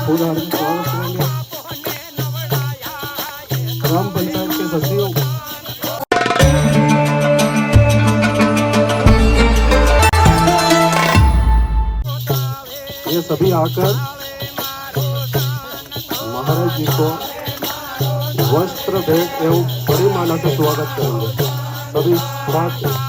फूल हार्दिक स्वागत करेंगे ग्राम पंचायत के सचिव ये सभी आकर महाराज जी को वस्त्र भेंट एवं बड़ी माला से स्वागत करेंगे सभी साथ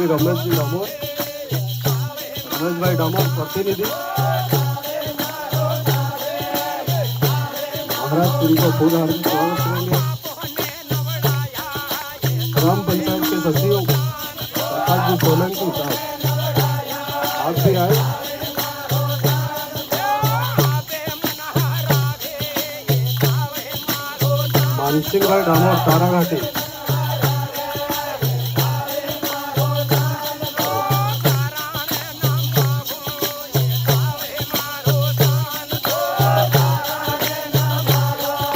रमेशजी डामोर रमेशभाई डामोर प्रतिनिधि महाराज श्री को फूल हार्दिक स्वागत करेंगे ग्राम पंचायत के सचिव प्रकाश जी सोलंकी साहब आप भी आए मानसिंह भाई डामोर ताराघाटी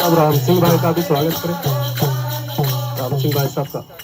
अब राम सिंह भाई का भी स्वागत करें राम सिंह भाई साहब का